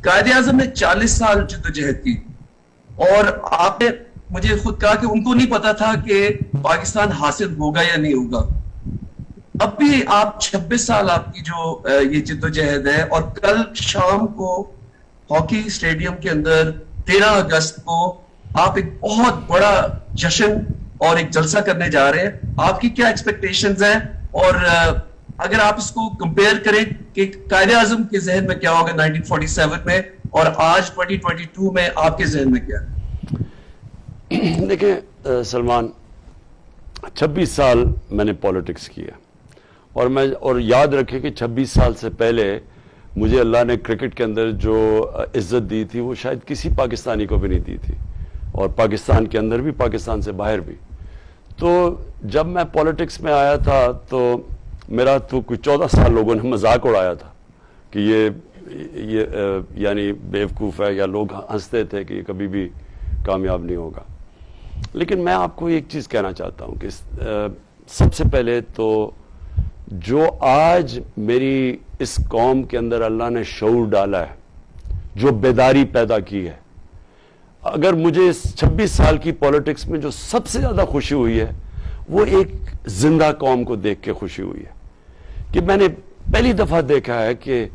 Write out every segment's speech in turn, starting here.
قائد اعظم نے 40 سال جدوجہد کی اور آپ نے مجھے خود کہا کہ ان کو نہیں پتا تھا کہ پاکستان حاصل ہوگا یا نہیں ہوگا. اب بھی آپ 26 سال آپ کی جو یہ جدوجہد ہے، اور کل شام کو ہاکی اسٹیڈیم کے اندر 13 اگست کو آپ ایک بہت بڑا جشن اور ایک جلسہ کرنے جا رہے ہیں. آپ کی کیا ایکسپیکٹیشنز ہیں، اور اگر آپ اس کو کمپیئر کریں کہ قائد اعظم کے ذہن میں کیا ہوگا 1947 میں اور آج 2022 میں آپ کے ذہن میں کیا ہے؟ دیکھیں سلمان، 26 سال میں نے پولیٹکس کیا، اور یاد رکھیں کہ 26 سال سے پہلے مجھے اللہ نے کرکٹ کے اندر جو عزت دی تھی وہ شاید کسی پاکستانی کو بھی نہیں دی تھی، اور پاکستان کے اندر بھی، پاکستان سے باہر بھی. تو جب میں پولیٹکس میں آیا تھا تو میرا تو کوئی 14 سال لوگوں نے مذاق اڑایا تھا کہ یہ یعنی بیوقوف ہے، یا لوگ ہنستے تھے کہ یہ کبھی بھی کامیاب نہیں ہوگا. لیکن میں آپ کو ایک چیز کہنا چاہتا ہوں کہ سب سے پہلے تو جو آج میری اس قوم کے اندر اللہ نے شعور ڈالا ہے، جو بیداری پیدا کی ہے، اگر مجھے اس 26 سال کی پولیٹکس میں جو سب سے زیادہ خوشی ہوئی ہے وہ ایک زندہ قوم کو دیکھ کے خوشی ہوئی ہے. کہ میں نے پہلی دفعہ دیکھا ہے کہ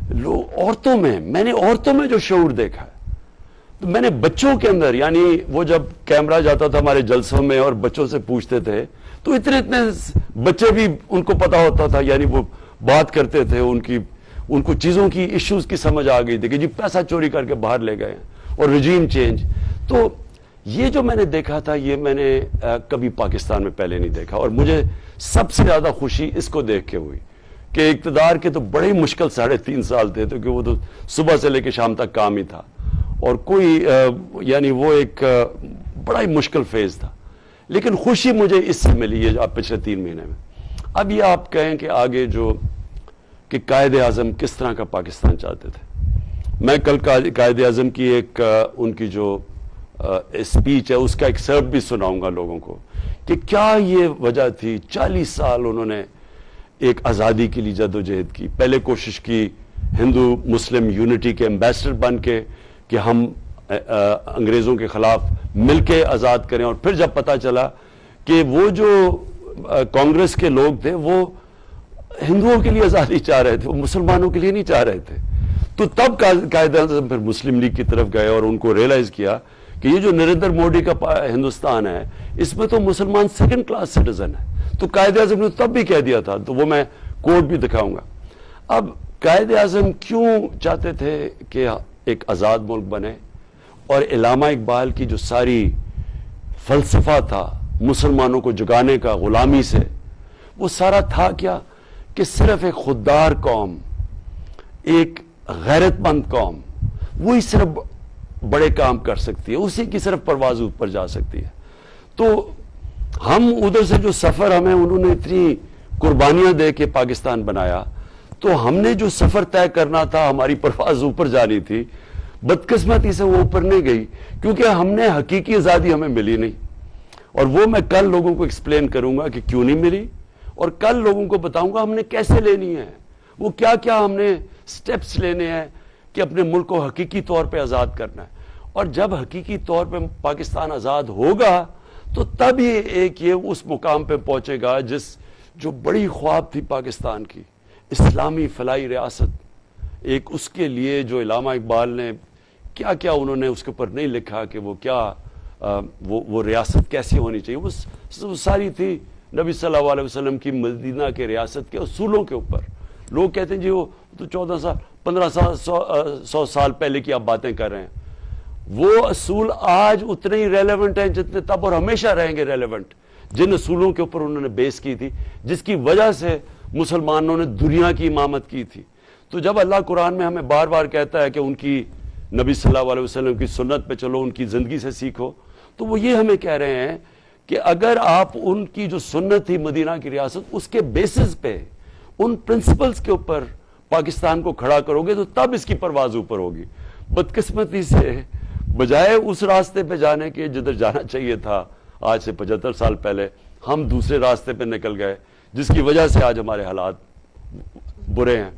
میں نے عورتوں میں جو شعور دیکھا ہے. تو میں نے بچوں کے اندر، یعنی وہ جب کیمرہ جاتا تھا ہمارے جلسوں میں اور بچوں سے پوچھتے تھے تو اتنے بچے بھی ان کو پتا ہوتا تھا، یعنی وہ بات کرتے تھے، ان کو چیزوں کی ایشوز کی سمجھ آ گئی تھی کہ جی پیسہ چوری کر کے باہر لے گئے اور رجیم چینج. تو یہ جو میں نے دیکھا تھا یہ میں نے کبھی پاکستان میں پہلے نہیں دیکھا، اور مجھے سب سے زیادہ خوشی اس کو دیکھ کے ہوئی کہ اقتدار کے تو بڑے مشکل 3.5 سال تھے، تو کہ وہ تو صبح سے لے کے شام تک کام ہی تھا، اور کوئی یعنی وہ ایک بڑا ہی مشکل فیز تھا. لیکن خوشی مجھے اس سے ملی ہے آپ پچھلے 3 مہینے میں. اب یہ آپ کہیں کہ آگے کہ قائد اعظم کس طرح کا پاکستان چاہتے تھے. میں کل قائد اعظم کی ایک ان کی جو اسپیچ ہے اس کا ایکسرپٹ بھی سناؤں گا لوگوں کو کہ کیا یہ وجہ تھی. 40 سال انہوں نے ایک آزادی کے لیے جدوجہد کی. پہلے کوشش کی ہندو مسلم یونٹی کے ایمبیسڈر بن کے کہ ہم انگریزوں کے خلاف مل کے آزاد کریں، اور پھر جب پتا چلا کہ وہ جو کانگریس کے لوگ تھے وہ ہندوؤں کے لیے آزادی چاہ رہے تھے، وہ مسلمانوں کے لیے نہیں چاہ رہے تھے، تو تب قائد اعظم پھر مسلم لیگ کی طرف گئے اور ان کو ریئلائز کیا کہ یہ جو نریندر مودی کا ہندوستان ہے اس میں تو مسلمان 2nd کلاس سٹیزن ہے. تو قائد اعظم نے تب بھی کہہ دیا تھا، تو وہ میں کوٹ بھی دکھاؤں گا. اب قائد اعظم کیوں چاہتے تھے کہ ایک آزاد ملک بنے، اور علامہ اقبال کی جو ساری فلسفہ تھا مسلمانوں کو جگانے کا غلامی سے، وہ سارا تھا کیا کہ صرف ایک خوددار قوم، ایک غیرت مند قوم وہی صرف بڑے کام کر سکتی ہے، اسی کی صرف پرواز اوپر جا سکتی ہے. تو ہم ادھر سے جو سفر ہمیں انہوں نے اتنی قربانیاں دے کے پاکستان بنایا، تو ہم نے جو سفر طے کرنا تھا، ہماری پرواز اوپر جانی تھی، بدقسمتی سے وہ اوپر نہیں گئی، کیونکہ ہم نے حقیقی آزادی ہمیں ملی نہیں. اور وہ میں کل لوگوں کو ایکسپلین کروں گا کہ کیوں نہیں ملی، اور کل لوگوں کو بتاؤں گا ہم نے کیسے لینی ہے، وہ کیا کیا ہم نے سٹیپس لینے ہیں کہ اپنے ملک کو حقیقی طور پہ آزاد کرنا ہے. اور جب حقیقی طور پہ پاکستان آزاد ہوگا تو تب یہ اس مقام پہ پہنچے گا جو بڑی خواب تھی پاکستان کی، اسلامی فلاحی ریاست. ایک اس کے لیے جو علامہ اقبال نے کیا انہوں نے اس کے اوپر نہیں لکھا کہ وہ ریاست کیسی ہونی چاہیے، وہ ساری تھی نبی صلی اللہ علیہ وسلم کی مدینہ کے ریاست کے اصولوں کے اوپر. لوگ کہتے ہیں جی وہ تو 14 سال 15 سال 100 سال پہلے کی آپ باتیں کر رہے ہیں. وہ اصول آج اتنے ہی ریلیونٹ ہیں جتنے تب، اور ہمیشہ رہیں گے ریلیونٹ، جن اصولوں کے اوپر انہوں نے بیس کی تھی، جس کی وجہ سے مسلمانوں نے دنیا کی امامت کی تھی. تو جب اللہ قرآن میں ہمیں بار بار کہتا ہے کہ ان کی نبی صلی اللہ علیہ وسلم کی سنت پہ چلو، ان کی زندگی سے سیکھو، تو وہ یہ ہمیں کہہ رہے ہیں کہ اگر آپ ان کی جو سنت تھی مدینہ کی ریاست، اس کے بیسس پہ، ان پرنسپلز کے اوپر پاکستان کو کھڑا کرو گے تو تب اس کی پرواز اوپر ہوگی. بدقسمتی سے بجائے اس راستے پہ جانے کے جدھر جانا چاہیے تھا آج سے 75 سال پہلے، ہم دوسرے راستے پہ نکل گئے، جس کی وجہ سے آج ہمارے حالات برے ہیں.